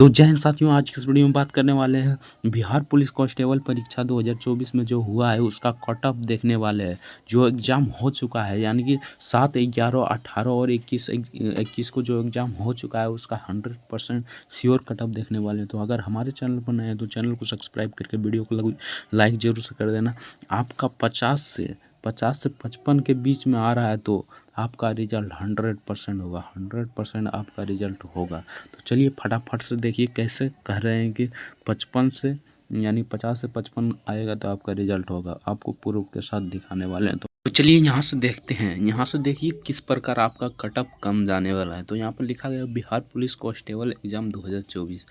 तो जय हिंद साथियों, आज की इस वीडियो में बात करने वाले हैं बिहार पुलिस कांस्टेबल परीक्षा 2024 में जो हुआ है उसका कट ऑफ देखने वाले हैं। जो एग्ज़ाम हो चुका है यानी कि 7, 11, 18 और 21 को जो एग्ज़ाम हो चुका है उसका 100% श्योर कट ऑफ देखने वाले हैं। तो अगर हमारे चैनल पर नए हैं तो चैनल को सब्सक्राइब करके वीडियो को लाइक ज़रूर से कर देना। आपका 50 से 55 के बीच में आ रहा है तो आपका रिजल्ट 100% होगा, 100% आपका रिजल्ट होगा। तो चलिए फटाफट से देखिए कैसे कह रहे हैं कि 55 से यानी 50 से 55 आएगा तो आपका रिजल्ट होगा। आपको प्रूफ के साथ दिखाने वाले हैं। तो चलिए यहाँ से देखते हैं, यहाँ से देखिए किस प्रकार आपका कट ऑफ कम जाने वाला है। तो यहाँ पर लिखा गया बिहार पुलिस कांस्टेबल एग्जाम 2024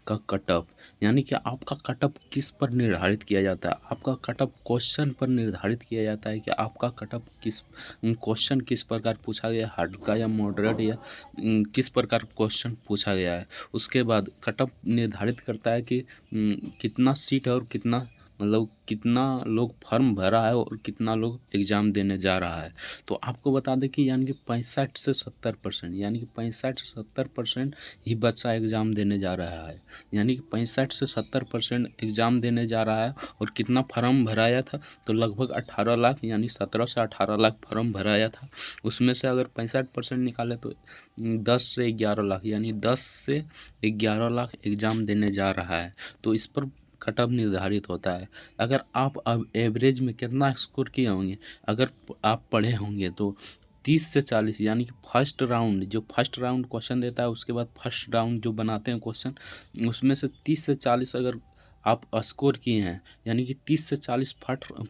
का कट ऑफ, यानी कि आपका कट ऑफ किस पर निर्धारित किया जाता है। आपका कट ऑफ क्वेश्चन पर निर्धारित किया जाता है कि आपका कट ऑफ क्वेश्चन किस प्रकार पूछा गया, हार्ड का या मॉडरेट या किस प्रकार क्वेश्चन पूछा गया है। उसके बाद कट ऑफ निर्धारित करता है कि कितना सीट है और कितना कितना लोग फॉर्म भरा है और कितना लोग एग्ज़ाम देने जा रहा है। तो आपको बता दें कि यानी कि 65 से 70%, यानी कि 65 से 70% ही बच्चा एग्ज़ाम देने जा रहा है। यानी कि 65 से 70% एग्ज़ाम देने जा रहा है। और कितना फॉर्म भराया था, तो लगभग 18 लाख यानी 17 से 18 लाख फॉर्म भराया था। उसमें से अगर 65% निकाले तो 10 से 11 लाख यानी 10 से 11 लाख एग्ज़ाम देने जा रहा है। तो इस पर कट ऑफ निर्धारित होता है। अगर आप अब एवरेज में कितना स्कोर किए होंगे, अगर आप पढ़े होंगे तो 30 से 40 यानी कि फर्स्ट राउंड क्वेश्चन देता है, उसके बाद फर्स्ट राउंड जो बनाते हैं क्वेश्चन उसमें से 30 से 40 अगर आप स्कोर किए हैं, यानी कि 30 से 40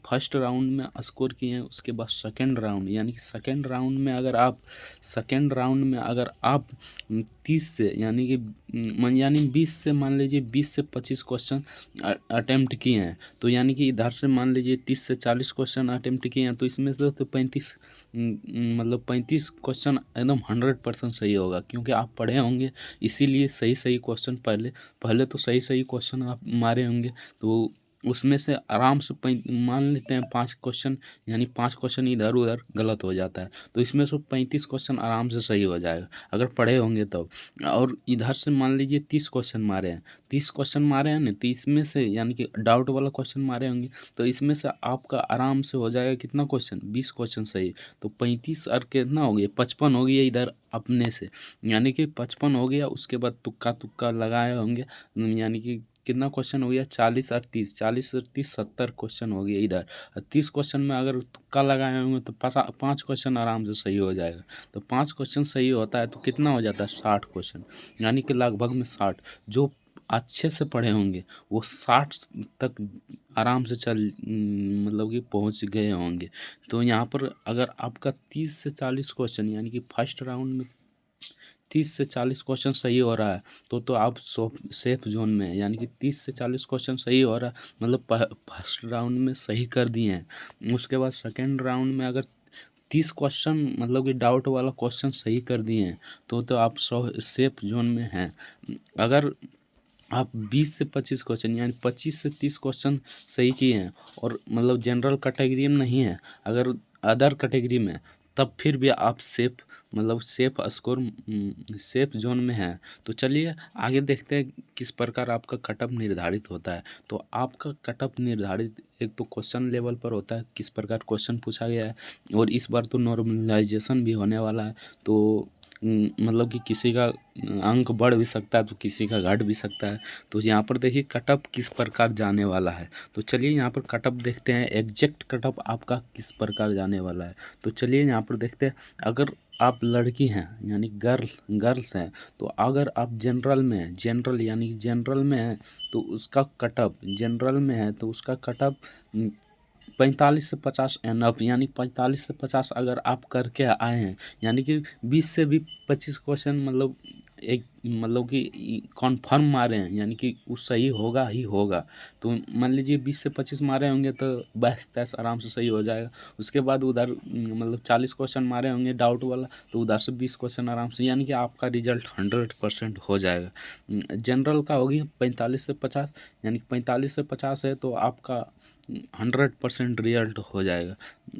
फर्स्ट राउंड में स्कोर किए हैं। उसके बाद सेकेंड राउंड यानी कि सेकेंड राउंड में अगर आप 30 से यानी कि 20 से मान लीजिए 20 से 25 क्वेश्चन अटेम्प्ट किए हैं, तो यानी कि इधर से मान लीजिए 30 से 40 क्वेश्चन अटेम्प्ट किए हैं, तो इसमें से तो 35 क्वेश्चन एकदम 100% सही होगा, क्योंकि आप पढ़े होंगे इसीलिए सही क्वेश्चन पहले तो सही क्वेश्चन आप मारे होंगे। तो उसमें से आराम से मान लेते हैं 5 क्वेश्चन, यानी 5 क्वेश्चन इधर उधर गलत हो जाता है, तो इसमें से 35 क्वेश्चन आराम से सही हो जाएगा अगर पढ़े होंगे तब। और इधर से मान लीजिए 30 क्वेश्चन मारे हैं, 30 क्वेश्चन मारे हैं ना, तो इसमें से यानी कि डाउट वाला क्वेश्चन मारे होंगे, तो इसमें से आपका आराम से हो जाएगा कितना क्वेश्चन, 20 क्वेश्चन सही। तो 35 और कितना हो गया, 55 हो गया इधर अपने से, यानी कि 55 हो गया। उसके बाद तुक्का लगाए होंगे, यानी कि कितना क्वेश्चन हो गया, 40 और 30, 70 क्वेश्चन हो गया इधर। और 30 क्वेश्चन में अगर तुक्का लगाए होंगे तो 5 क्वेश्चन आराम से सही हो जाएगा। तो 5 क्वेश्चन सही होता है तो कितना हो जाता है, 60 क्वेश्चन, यानी कि लगभग में 60। जो अच्छे से पढ़े होंगे वो 60 तक आराम से कि पहुंच गए होंगे। तो यहाँ पर अगर आपका 30 से 40 क्वेश्चन यानी कि फर्स्ट राउंड में 30 से 40 क्वेश्चन सही हो रहा है तो आप सेफ जोन में है, यानी कि 30 से 40 क्वेश्चन सही हो रहा है, फर्स्ट राउंड में सही कर दिए हैं। उसके बाद सेकेंड राउंड में अगर 30 क्वेश्चन कि डाउट वाला क्वेश्चन सही कर दिए हैं तो आप सेफ जोन में हैं। अगर आप 20 से 25 क्वेश्चन यानी 25 से 30 क्वेश्चन सही किए हैं और जनरल कैटेगरी में नहीं है, अगर अदर कैटेगरी में, तब फिर भी आप सेफ जोन में हैं। तो चलिए आगे देखते हैं किस प्रकार आपका कट ऑफ निर्धारित होता है। तो आपका कट ऑफ निर्धारित एक तो क्वेश्चन लेवल पर होता है, किस प्रकार क्वेश्चन पूछा गया है, और इस बार तो नॉर्मलाइजेशन भी होने वाला है। तो कि किसी का अंक बढ़ भी सकता है तो किसी का घट भी सकता है। तो यहाँ पर देखिए कट ऑफ किस प्रकार जाने वाला है। तो चलिए यहाँ पर कट ऑफ देखते हैं, एग्जैक्ट कट ऑफ आपका किस प्रकार जाने वाला है। तो चलिए यहाँ पर देखते हैं, अगर आप लड़की हैं यानी गर्ल्स हैं, तो अगर आप जनरल में हैं, जनरल में हैं तो उसका कट ऑफ, जनरल में है तो उसका कट ऑफ 45 से 50 एनअप, यानी 45 से 50 अगर आप करके आए हैं, यानी कि 20 से भी 25 क्वेश्चन एक कि कॉन्फर्म मारे हैं, यानी कि वो सही होगा ही होगा। तो मान लीजिए 20 से 25 मारे होंगे तो 22-23 आराम से सही हो जाएगा। उसके बाद उधर 40 क्वेश्चन मारे होंगे डाउट वाला, तो उधर से 20 क्वेश्चन आराम से, यानी कि आपका रिजल्ट 100% हो जाएगा। जनरल का होगी 45 से 50, यानी कि 45 से 50 है तो आपका 100% रिजल्ट हो जाएगा।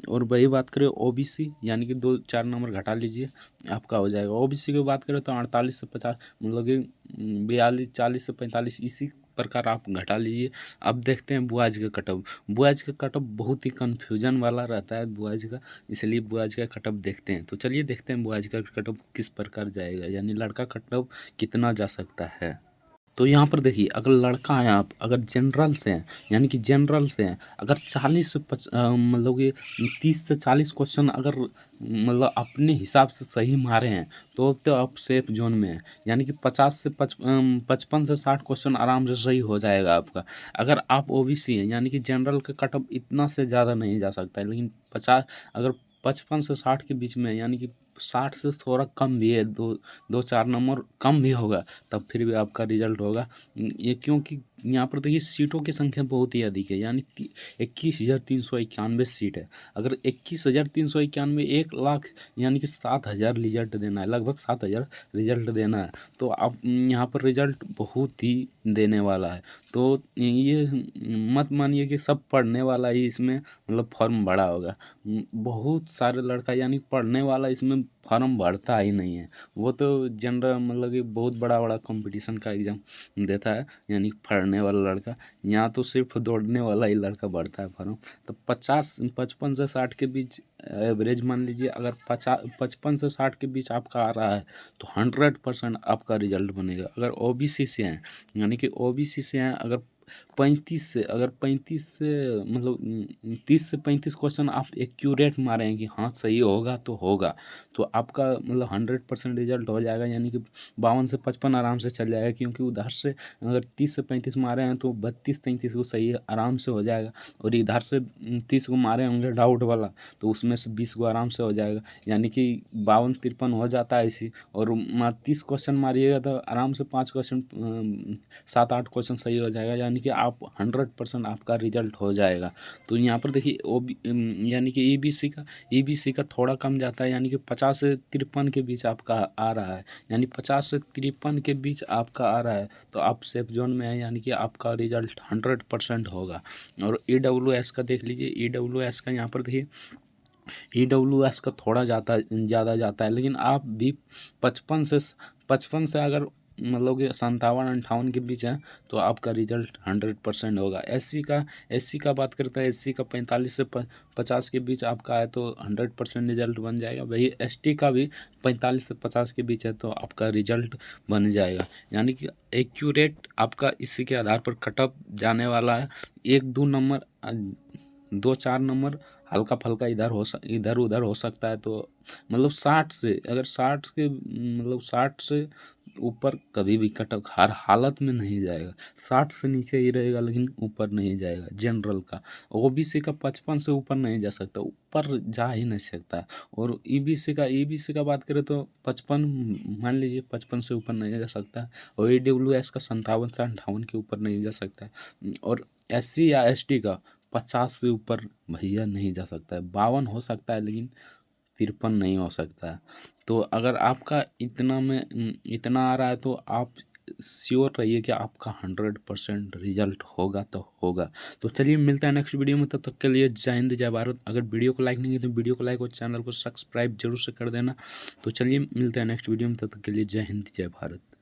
और वही बात करें ओबीसी यानी कि 2-4 नंबर घटा लीजिए, आपका हो जाएगा। ओबीसी की बात करें तो 48 से 50 मतलब कि 42, 40 से 45 इसी प्रकार आप घटा लीजिए। अब देखते हैं बॉयज़ का कटअप। बॉयज़ का कटअप बहुत ही कन्फ्यूजन वाला रहता है बॉयज़ का, इसलिए बॉयज़ का कटअप देखते हैं। तो चलिए देखते हैं बॉयज़ का कटअप किस प्रकार जाएगा, यानी लड़का कटअप कितना जा सकता है। तो यहाँ पर देखिए, अगर लड़का हैं आप, अगर जनरल से हैं यानी कि जनरल से हैं, अगर 40 से मतलब कि 30 से 40 क्वेश्चन अगर मतलब अपने हिसाब से सही मारे हैं तो आप सेफ जोन में हैं। यानी कि 55 से 60 क्वेश्चन आराम से सही हो जाएगा आपका। अगर आप ओबीसी हैं यानी कि जनरल का कटअप इतना से ज़्यादा नहीं जा सकता है, लेकिन 50 अगर 55 से 60 के बीच में यानी कि 60 से थोड़ा कम भी है, 2-4 नंबर कम भी होगा, तब फिर भी आपका रिजल्ट होगा। ये क्योंकि यहाँ पर देखिए सीटों की संख्या बहुत ही अधिक है, यानी 21,391 सीट है। अगर 21,391 1,00,000 यानी कि 7,000 रिजल्ट देना है, लगभग 7,000 रिजल्ट देना है, तो आप यहाँ पर रिजल्ट बहुत ही देने वाला है। तो ये मत मानिए कि सब पढ़ने वाला ही इसमें मतलब फॉर्म भरा होगा। बहुत सारे लड़का यानी पढ़ने वाला इसमें फॉर्म भरता ही नहीं है। वो तो जनरल मतलब कि बहुत बड़ा कंपटीशन का एग्ज़ाम देता है, यानी पढ़ने वाला लड़का। यहाँ तो सिर्फ दौड़ने वाला ही लड़का भरता है फॉर्म। तो 55 से 60 के बीच एवरेज मान लीजिए, अगर 55 से 60 के बीच आपका आ रहा है तो 100% आपका रिजल्ट बनेगा। अगर ओबीसी से हैं यानी कि ओबीसी से हैं, अगर 35 से मतलब 30 से 35 क्वेश्चन आप एक्यूरेट मारे हैं कि हाँ सही होगा तो होगा, तो आपका मतलब 100% रिजल्ट हो जाएगा। यानी कि 52 से 55 आराम से चल जाएगा, क्योंकि उधर से अगर 30 से 35 मारे हैं तो 32-33 को सही आराम से हो जाएगा, और इधर से 30 को मारे होंगे डाउट वाला, तो उसमें से 20 को आराम से हो जाएगा। यानी कि 52-53 हो जाता है इसी, और 30 क्वेश्चन मारिएगा तो आराम से 5 क्वेश्चन 7-8 क्वेश्चन सही हो जाएगा, यानी कि आप 100% आपका रिजल्ट हो जाएगा। तो यहाँ पर देखिए यानी कि ईबीसी का थोड़ा कम जाता है, यानी कि 50 से 53 के बीच आपका आ रहा है, यानी 50 से 53 के बीच आपका आ रहा है, तो आप सेफ जोन में है, यानी कि आपका रिजल्ट 100% होगा। और ईडब्ल्यूएस का देख लीजिए, ईडब्ल्यूएस का यहाँ पर देखिए, ईडब्ल्यूएस का थोड़ा ज़्यादा जाता है, लेकिन आप भी 55 से अगर मतलब कि 57-58 के बीच है तो आपका रिजल्ट 100% होगा। एससी का बात करते हैं, एससी का 45 से 50 के बीच आपका है तो 100% रिजल्ट बन जाएगा। वही एसटी का भी 45 से 50 के बीच है तो आपका रिजल्ट बन जाएगा। यानी कि एक्यूरेट आपका इसी के आधार पर कटअप जाने वाला है। 1-2 नंबर 2-4 नंबर हल्का फल्का इधर उधर हो सकता है। तो मतलब 60 से अगर 60 के मतलब 60 से ऊपर कभी भी कटअप हर हालत में नहीं जाएगा। 60 से नीचे ही रहेगा, लेकिन ऊपर नहीं जाएगा जनरल का। ओबीसी का 55 से ऊपर नहीं जा सकता, ऊपर जा ही नहीं सकता। और ईबीसी का बात करें तो 55 मान लीजिए 55 से ऊपर नहीं जा सकता। और ईडब्ल्यूएस का 57 से 58 के ऊपर नहीं जा सकता। और एससी या एसटी का 50 से ऊपर भैया नहीं जा सकता है। 52 हो सकता है, लेकिन 53 नहीं हो सकता है। तो अगर आपका इतना आ रहा है तो आप श्योर रहिए कि आपका 100% रिजल्ट होगा तो होगा। तो चलिए मिलते हैं नेक्स्ट वीडियो में, तब तक के लिए जय हिंद जय भारत। अगर वीडियो को लाइक नहीं किया तो वीडियो को लाइक और चैनल को सब्सक्राइब जरूर से कर देना। तो चलिए मिलते हैं नेक्स्ट वीडियो में, तब तक के लिए जय हिंद जय भारत।